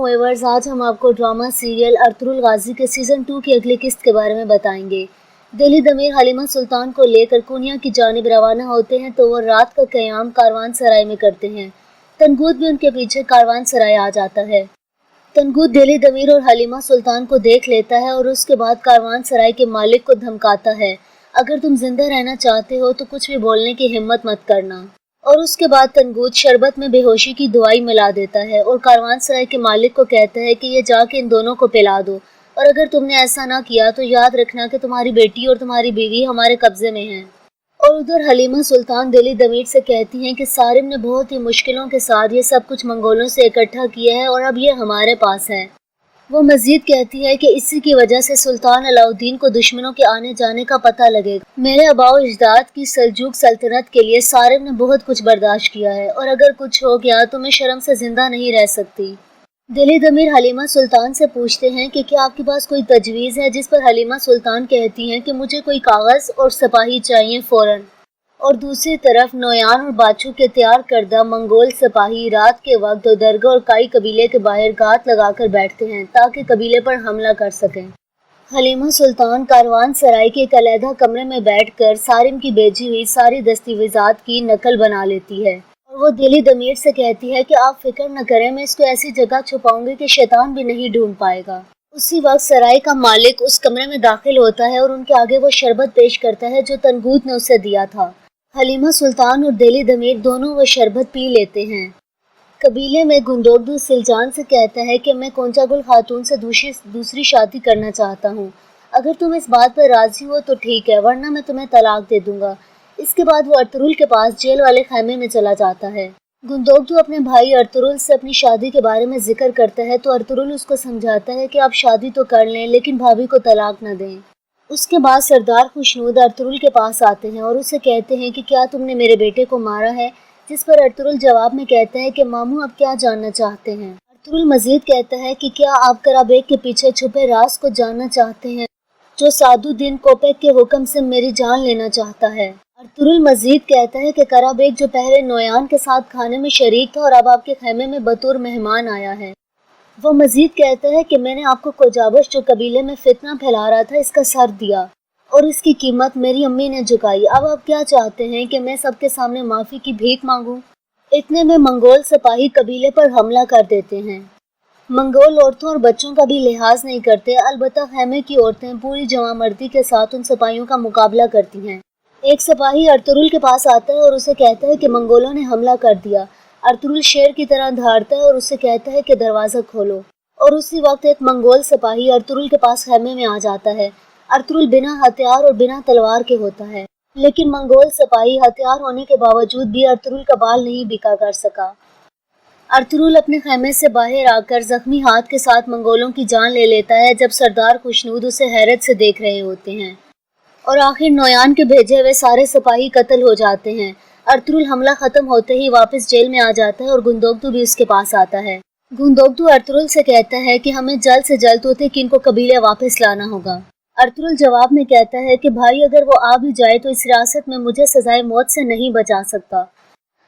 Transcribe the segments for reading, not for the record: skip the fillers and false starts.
Viewers, आज हम आपको ड्रामा सीरियल अर्तुगरुल गाजी के सीज़न 2 की अगली किस्त के बारे में बताएंगे। दिल्ली दमीर हलीमा सुल्तान को लेकर कुनिया की जानिब रवाना होते हैं तो वो रात का क़याम कारवान सराय में करते हैं। तनगूद भी उनके पीछे कारवान सराय आ जाता है। तनगूद दिल्ली दमीर और हलीमा सुल्तान को देख लेता है और उसके बाद कारवान सराय के मालिक को धमकाता है, अगर तुम जिंदा रहना चाहते हो तो कुछ भी बोलने की हिम्मत मत करना। और उसके बाद तनगूद शरबत में बेहोशी की दवाई मिला देता है और कारवान सराय के मालिक को कहता है कि ये जाके इन दोनों को पिला दो, और अगर तुमने ऐसा ना किया तो याद रखना कि तुम्हारी बेटी और तुम्हारी बीवी हमारे कब्जे में हैं। और उधर हलीमा सुल्तान दिल्ली दमीर से कहती हैं कि सारिम ने बहुत ही मुश्किलों के साथ ये सब कुछ मंगोलों से इकट्ठा किया है और अब ये हमारे पास है। वो मजीद कहती है कि इसी की वजह से सुल्तान अलाउद्दीन को दुश्मनों के आने जाने का पता लगेगा। मेरे आबाओ अजदाद की सल्जूक सल्तनत के लिए सारिम ने बहुत कुछ बर्दाश्त किया है और अगर कुछ हो गया तो मैं शर्म से जिंदा नहीं रह सकती। दिल्ली दमीर हलीमा सुल्तान से पूछते हैं कि क्या आपके पास कोई तजवीज़ है, जिस पर हलीमा सुल्तान कहती हैं कि मुझे कोई कागज़ और सिपाही चाहिए फ़ौरन। और दूसरी तरफ नोयान और बाछू के तैयार करदा मंगोल सिपाही रात के वक्त दरगाह और काई कबीले के बाहर घात लगाकर बैठते हैं ताकि कबीले पर हमला कर सकें। हलीमा सुल्तान कारवान सराय के एक अलहदा कमरे में बैठकर सारिम की भेजी हुई सारी दस्तावेज़ात की नकल बना लेती है और वो दिल्ली दमीर से कहती है कि आप फिक्र न करें, मैं इसको ऐसी जगह छुपाऊंगी कि शैतान भी नहीं ढूंढ पाएगा। उसी वक्त सराय का मालिक उस कमरे में दाखिल होता है और उनके आगे वो शरबत पेश करता है जो तनगूद ने उसे दिया था। हलीमा सुल्तान और दिल्ली दमीर दोनों वो शरबत पी लेते हैं। कबीले में गुंदोगदू सिलजान से कहता है कि मैं कोंचागुल खातून से दूसरी शादी करना चाहता हूँ, अगर तुम इस बात पर राजी हो तो ठीक है, वरना मैं तुम्हें तलाक दे दूंगा। इसके बाद वो अर्तुगरुल के पास जेल वाले खैमे में चला जाता है। गुंदोगदू अपने भाई अर्तुगरुल से अपनी शादी के बारे में जिक्र करता है तो अर्तुगरुल उसको समझाता है कि आप शादी तो कर लें लेकिन भाभी को तलाक न दें। उसके बाद सरदार खुशनूद अर्तुगरुल के पास आते हैं और उसे कहते हैं कि क्या तुमने मेरे बेटे को मारा है, जिस पर अर्तुगरुल जवाब में कहता है कि मामू आप क्या जानना चाहते हैं। अर्तुगरुल मजीद कहता है कि क्या आप कराबेग के पीछे छुपे राज को जानना चाहते हैं जो सादुद्दीन कोपेक के हुक्म से मेरी जान लेना चाहता है। अर्तुगरुल मजीद कहता है कि कराबेग जो पहले नोयान के साथ खाने में शरीक था और अब आपके खैमे में बतौर मेहमान आया है। वो मजीद कहता है कि मैंने आपको कोजाबश जो कबीले में फितना फैला रहा था इसका सर दिया और इसकी कीमत मेरी अम्मी ने झुकाई। अब आप क्या चाहते हैं कि मैं सबके सामने माफ़ी की भीख मांगूं? इतने में मंगोल सिपाही कबीले पर हमला कर देते हैं। मंगोल औरतों और बच्चों का भी लिहाज नहीं करते, अलबत्ता खैमे की औरतें पूरी जवामर्दी के साथ उन सिपाहियों का मुकाबला करती हैं। एक सिपाही अर्तुगरुल के पास आता है और उसे कहता है कि मंगोलों ने हमला कर दिया। अर्तुगरुल शेर की तरह दहाड़ता है और उससे कहता है कि दरवाज़ा खोलो, और उसी वक्त एक मंगोल सिपाही अर्तुगरुल के पास खैमे में आ जाता है। अर्तुगरुल बिना हथियार और बिना तलवार के होता है, लेकिन मंगोल सिपाही हथियार होने के बावजूद भी अर्तुगरुल का बाल नहीं बिका कर सका। अर्तुगरुल अपने खैमे से बाहर आकर जख्मी हाथ के साथ मंगोलों की जान ले लेता है जब सरदार खुशनूद उसे हैरत से देख रहे होते हैं और आखिर नोयान के भेजे हुए सारे सिपाही कत्ल हो जाते हैं। अर्तुगरुल हमला खत्म होते ही वापस जेल में आ जाता है और गुंदोगदू भी उसके पास आता है। गुंदोगदू अर्तुगरुल से कहता है कि हमें जल्द से जल्द तोतेकिन को कबीले वापस लाना होगा। अर्तुगरुल जवाब में कहता है कि भाई अगर वो आ भी जाए तो इस रियासत में मुझे सजाए मौत से नहीं बचा सकता।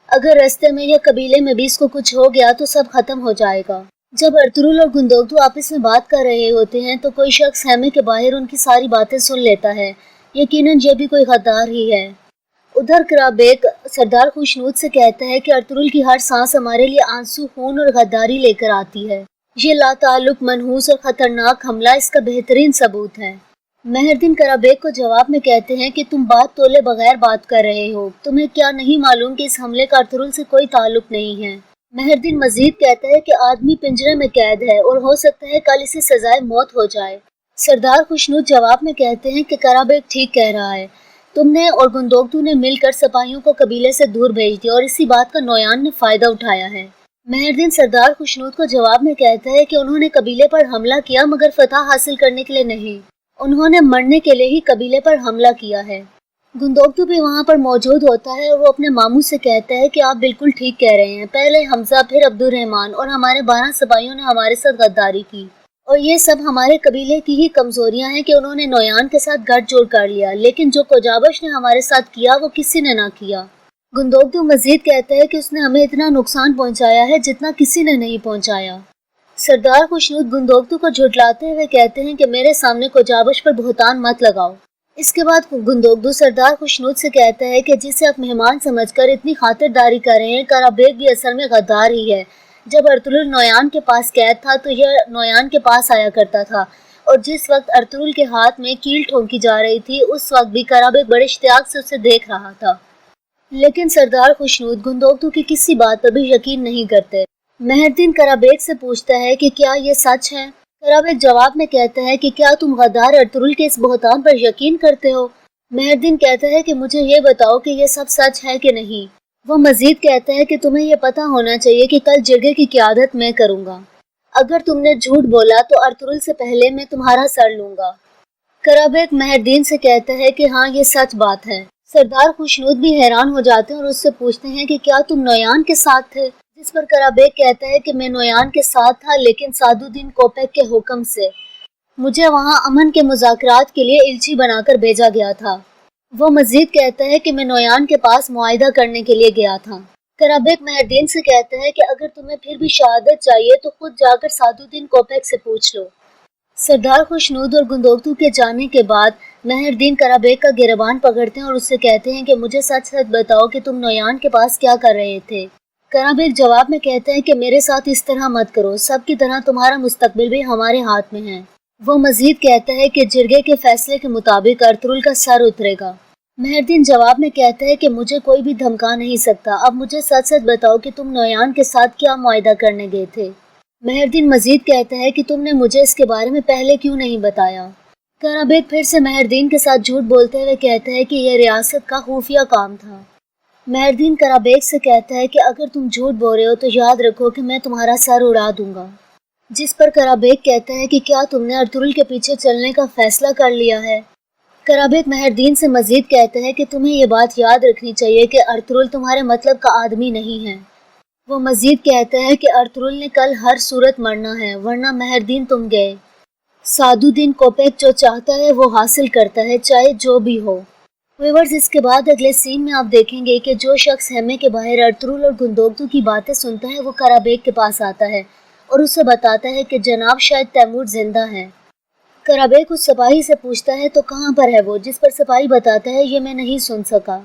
अगर रास्ते में या कबीले में भी इसको कुछ हो गया तो सब खत्म हो जाएगा। जब अर्तुगरुल और गुंदोगदू आपस में बात कर रहे होते हैं तो कोई शख्स खैमे के बाहर उनकी सारी बातें सुन लेता है। यकीनन ये भी कोई गद्दार ही है। उधर कराबेग सरदार खुशनूद से कहता है कि अर्तुगरुल की हर सांस हमारे लिए आंसू, खून और गद्दारी लेकर आती है। ये लाताल्लुक, मनहूस और खतरनाक हमला इसका बेहतरीन सबूत है। मेहरदीन कराबेग को जवाब में कहते हैं कि तुम बात तोले बगैर बात कर रहे हो, तुम्हें क्या नहीं मालूम कि इस हमले का अर्तुगरुल से कोई ताल्लुक नहीं है। मेहरदीन मजीद कहता है कि आदमी पिंजरे में कैद है और हो सकता है कल इसे सजाए मौत हो जाए। सरदार खुशनूद जवाब में कहते हैं कि कराबेग ठीक कह रहा है, तुमने और गुंदोगदू ने मिलकर सिपाहियों को कबीले से दूर भेज दिया और इसी बात का नोयान ने फायदा उठाया है। मेहरदीन सरदार खुशनूद को जवाब में कहता है कि उन्होंने कबीले पर हमला किया मगर फतह हासिल करने के लिए नहीं, उन्होंने मरने के लिए ही कबीले पर हमला किया है। गुंदोगदू भी वहाँ पर मौजूद होता है और वो अपने मामू से कहता है कि आप बिल्कुल ठीक कह रहे हैं, पहले हमजा फिर अब्दुर्रहमान और हमारे 12 सिपाहियों ने हमारे साथ गद्दारी की। और ये सब हमारे कबीले की ही कमजोरियां हैं कि उन्होंने नोयान के साथ गठजोड़ कर लिया, लेकिन जो कोजाबश ने हमारे साथ किया वो किसी ने ना किया। गुंदोगदू मजीद कहता है कि उसने हमें इतना नुकसान पहुंचाया है जितना किसी ने नहीं पहुंचाया। सरदार खुशनूद गुंदोगदू को झुठलाते हुए कहते हैं कि मेरे सामने कोजाबश पर बहुतान मत लगाओ। इसके बाद गुंदोगदू सरदार खुशनूद से कहता है कि जिसे आप मेहमान समझकर इतनी खातिरदारी कर रहे हैं, कराबेग भी असल में गद्दार ही है। जब अर्तुरुल नोयान के पास कैद था तो यह नोयान के पास आया करता था, और जिस वक्त अर्तुरुल के हाथ में कील ठोंकी जा रही थी उस वक्त भी कराबेग बड़े इश्तियाक से उसे देख रहा था। लेकिन सरदार खुशनूद गुंदोगदू की किसी बात पर भी यकीन नहीं करते। मेहरदीन कराबेग से पूछता है कि क्या ये सच है। कराबेग जवाब में कहता है कि क्या तुम गद्दार अर्तुरुल के इस बहतान पर यकीन करते हो। मेहरदीन कहता है कि मुझे ये बताओ कि ये सब सच है कि नहीं। वो मजीद कहता है कि तुम्हें यह पता होना चाहिए कि कल जिरगे की क़यादत मैं करूँगा। अगर तुमने झूठ बोला तो अर्तुरुल से पहले मैं तुम्हारा सर लूँगा। कराबेग मेहरदीन से कहता है कि हाँ, ये सच बात है। सरदार खुशनूद भी हैरान हो जाते हैं और उससे पूछते हैं कि क्या तुम नोयान के साथ थे, जिस पर कराबेग कहता है कि मैं नोयान के साथ था, लेकिन सादुद्दीन कोपेक के हुक्म से मुझे वहां अमन के मुज़ाकरात के लिए इल्ची बनाकर भेजा गया था। वो मजीद कहता है कि मैं नोयान के पास मुआहिदा करने के लिए गया था। कराबेग मेहरदीन से कहता है कि अगर तुम्हें फिर भी शहादत चाहिए तो खुद जाकर सादुद्दीन कोपेक से पूछ लो। सरदार खुशनूद और गुंदोगदू के जाने के बाद मेहरदीन कराबेग का गिरबान पकड़ते हैं और उससे कहते हैं कि मुझे सच सच बताओ कि तुम नोयान के पास क्या कर रहे थे। कराबेग जवाब में कहता है कि मेरे साथ इस तरह मत करो, सब की तरह तुम्हारा मुस्तकबिल भी हमारे हाथ में है। वो मजीद कहता है कि जिरगे के फैसले के मुताबिक अर्तुरुल का सर उतरेगा। मेहरदीन जवाब में कहता है कि मुझे कोई भी धमका नहीं सकता, अब मुझे सच सच बताओ कि तुम नोयान के साथ क्या मुआहिदा करने गए थे। मेहरदीन मजीद कहता है कि तुमने मुझे इसके बारे में पहले क्यों नहीं बताया। कराबेग फिर से मेहरदीन के साथ झूठ बोलते हुए कहता है कि यह रियासत का खुफिया काम था। मेहरदीन कराबेग से कहता है कि अगर तुम झूठ बोल रहे हो तो याद रखो कि मैं तुम्हारा सर उड़ा दूंगा। जिस पर कराबेग कहता है कि क्या तुमने अर्तुरुल के पीछे चलने का फैसला कर लिया है। कराबेग मेहरदीन से मजीद कहता है कि तुम्हें ये बात याद रखनी चाहिए कि अर्तुरुल तुम्हारे मतलब का आदमी नहीं है। वो मजीद कहता है कि अर्तुरुल ने कल हर सूरत मरना है, वरना मेहरदीन तुम गए। सादुद्दीन कोपेक जो चाहता है वो हासिल करता है, चाहे जो भी हो। व्यूअर्स, इसके बाद अगले सीन में आप देखेंगे कि जो शख्स हेमे के बाहर अर्तुरुल और गुंदोगदू की बातें सुनता है वो कराबेग के पास आता है और उसे बताता है कि जनाब शायद तैमूर जिंदा है। कराबेग उस सिपाही से पूछता है तो कहाँ पर है वो, जिस पर सिपाही बताता है ये मैं नहीं सुन सका।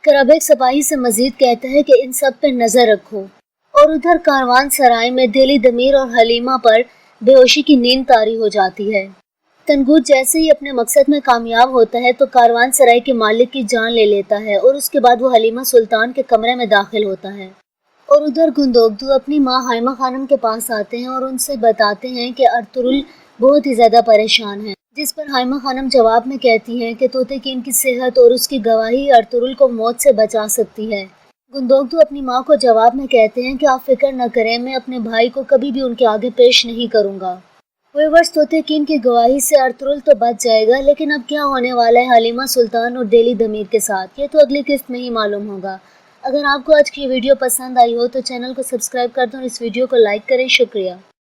कराबेग सिपाही से मजीद कहता है कि इन सब पर नज़र रखो। और उधर कारवान सराय में दिली दमीर और हलीमा पर बेहोशी की नींद तारी हो जाती है। तनगूज जैसे ही अपने मकसद में कामयाब होता है तो कारवान सराय के मालिक की जान ले लेता है और उसके बाद वो हलीमा सुल्तान के कमरे में दाखिल होता है। और उधर गुंदोगदू अपनी माँ हाइमा खानम के पास आते हैं और उनसे बताते हैं कि अर्तुरुल बहुत ही ज़्यादा परेशान है, जिस पर हाइमा खानम जवाब में कहती हैं कि तोतेकीन की सेहत और उसकी गवाही अर्तुरुल को मौत से बचा सकती है। गुंदोगदू अपनी माँ को जवाब में कहते हैं कि आप फिक्र न करें, मैं अपने भाई को कभी भी उनके आगे पेश नहीं करूँगा। व्यूअर्स, तोतेकीन की गवाही से अर्तुरुल तो बच जाएगा, लेकिन अब क्या होने वाला है हलीमा सुल्तान और दिली दमीर के साथ, ये तो अगली किस्त में ही मालूम होगा। अगर आपको आज की वीडियो पसंद आई हो तो चैनल को सब्सक्राइब कर दो और इस वीडियो को लाइक करें। शुक्रिया।